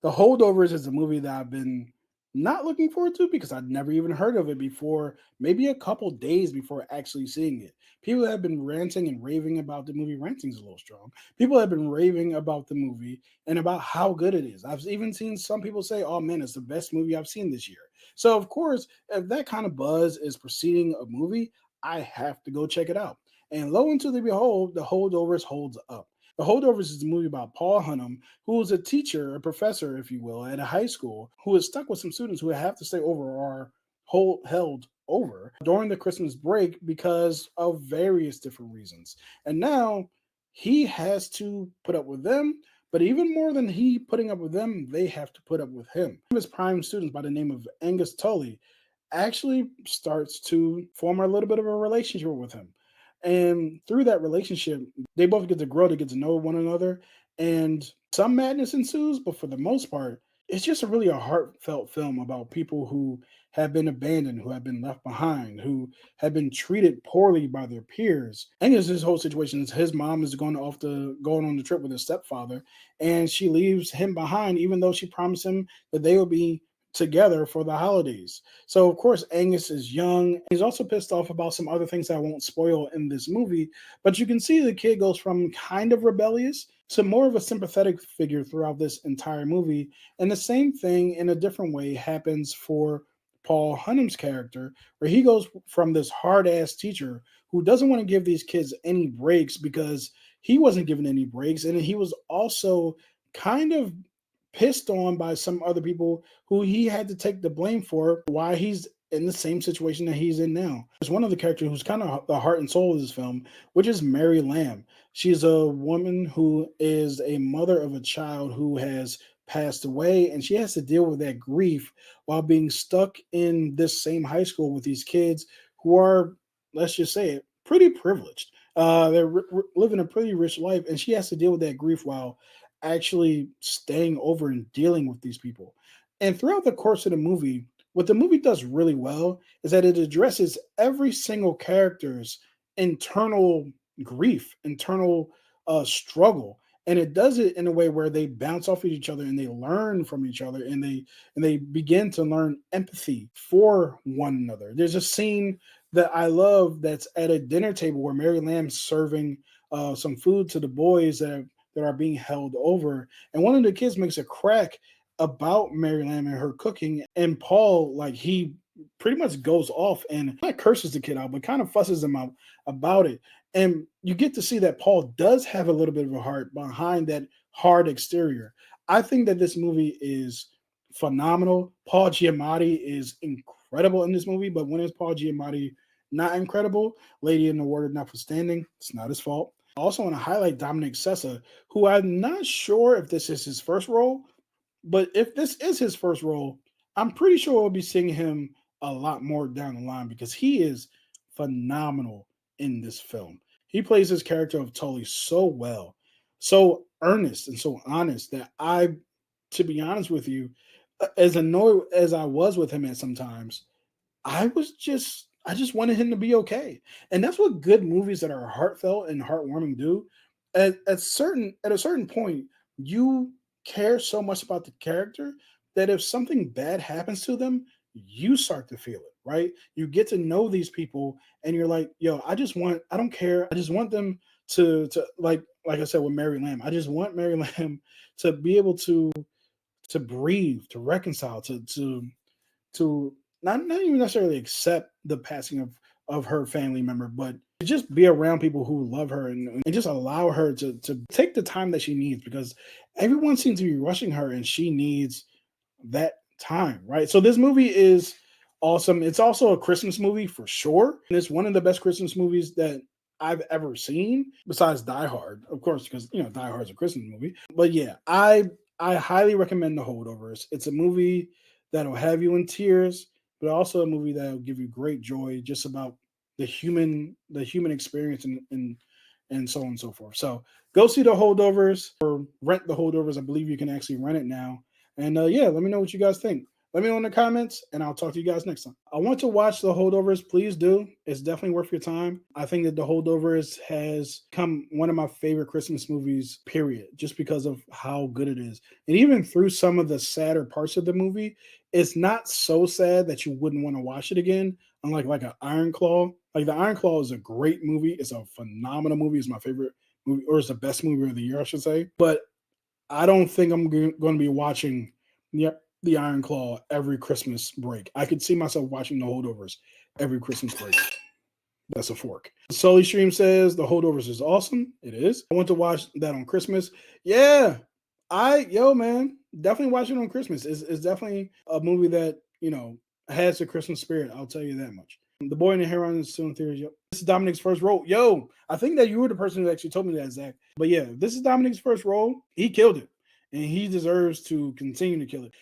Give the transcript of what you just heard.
The Holdovers is a movie that I've been not looking forward to because I'd never even heard of it before, maybe a couple days before actually seeing it. People have been ranting and raving about the movie. Ranting's a little strong. People have been raving about the movie and about how good it is. I've even seen some people say, "Oh man, it's the best movie I've seen this year." So of course, if that kind of buzz is preceding a movie, I have to go check it out. And lo and to the behold, The Holdovers holds up. The Holdovers is a movie about Paul Hunnam, who is a teacher, a professor, if you will, at a high school, who is stuck with some students who have to stay over or are held over during the Christmas break because of various different reasons. And now he has to put up with them, but even more than he putting up with them, they have to put up with him. One of his prime students by the name of Angus Tully actually starts to form a little bit of a relationship with him. And through that relationship, they both get to grow, to get to know one another, and some madness ensues. But for the most part, it's just really a heartfelt film about people who have been abandoned, who have been left behind, who have been treated poorly by their peers. And it's this whole situation is his mom is going on the trip with his stepfather, and she leaves him behind, even though she promised him that they will be together for the holidays. So of course Angus is young. He's also pissed off about some other things that I won't spoil in this movie, but you can see the kid goes from kind of rebellious to more of a sympathetic figure throughout this entire movie. And the same thing in a different way happens for Paul Hunnam's character, where he goes from this hard ass teacher who doesn't want to give these kids any breaks because he wasn't given any breaks. And he was also kind of pissed on by some other people who he had to take the blame for why he's in the same situation that he's in now. There's one of the characters who's kind of the heart and soul of this film, which is Mary Lamb. She's a woman who is a mother of a child who has passed away, and she has to deal with that grief while being stuck in this same high school with these kids who are, let's just say it, pretty privileged. They're living a pretty rich life, and she has to deal with that grief while actually staying over and dealing with these people. And throughout the course of the movie, what the movie does really well is that it addresses every single character's internal grief, internal struggle, and it does it in a way where they bounce off of each other and they learn from each other, and they begin to learn empathy for one another. There's a scene that I love that's at a dinner table where Mary Lamb's serving some food to the boys that are being held over. And one of the kids makes a crack about Mary Lamb and her cooking. And Paul, like, he pretty much goes off and not curses the kid out, but kind of fusses him out about it. And you get to see that Paul does have a little bit of a heart behind that hard exterior. I think that this movie is phenomenal. Paul Giamatti is incredible in this movie, but when is Paul Giamatti not incredible? Lady in the Water notwithstanding, it's not his fault. I also want to highlight Dominic Sessa, who I'm not sure if this is his first role, but if this is his first role, I'm pretty sure we'll be seeing him a lot more down the line because he is phenomenal in this film. He plays his character of Tully so well, so earnest and so honest that to be honest with you, as annoyed as I was with him at sometimes, I just wanted him to be okay. And that's what good movies that are heartfelt and heartwarming do. At a certain point, you care so much about the character that if something bad happens to them, you start to feel it, right? You get to know these people and you're like, yo, I don't care. I just want them to like I said with Mary Lamb, I just want Mary Lamb to be able to breathe, to reconcile, to not even necessarily accept the passing of her family member, but to just be around people who love her and just allow her to take the time that she needs because everyone seems to be rushing her and she needs that time, right? So this movie is awesome. It's also a Christmas movie for sure. And it's one of the best Christmas movies that I've ever seen, besides Die Hard, of course, because Die Hard's a Christmas movie. But yeah, I highly recommend The Holdovers. It's a movie that'll have you in tears, but also a movie that'll give you great joy just about the human experience and so on and so forth. So go see The Holdovers or rent The Holdovers. I believe you can actually rent it now. And yeah, let me know what you guys think. Let me know in the comments, and I'll talk to you guys next time. I want to watch The Holdovers. Please do. It's definitely worth your time. I think that The Holdovers has come one of my favorite Christmas movies, period, just because of how good it is. And even through some of the sadder parts of the movie, it's not so sad that you wouldn't want to watch it again. Unlike like an Iron Claw. Like the Iron Claw is a great movie. It's a phenomenal movie. It's my favorite movie, or it's the best movie of the year, I should say. But I don't think I'm going to be watching the Iron Claw every Christmas break. I could see myself watching The Holdovers every Christmas break. That's a fork. Sully Stream says The Holdovers is awesome. It is. I want to watch that on Christmas. Yeah, man, definitely watch it on Christmas. It's definitely a movie that has the Christmas spirit. I'll tell you that much. The Boy and the Heron is still in theaters. Yep. This is Dominic's first role. Yo, I think that you were the person who actually told me that, Zach. But yeah, this is Dominic's first role. He killed it, and he deserves to continue to kill it.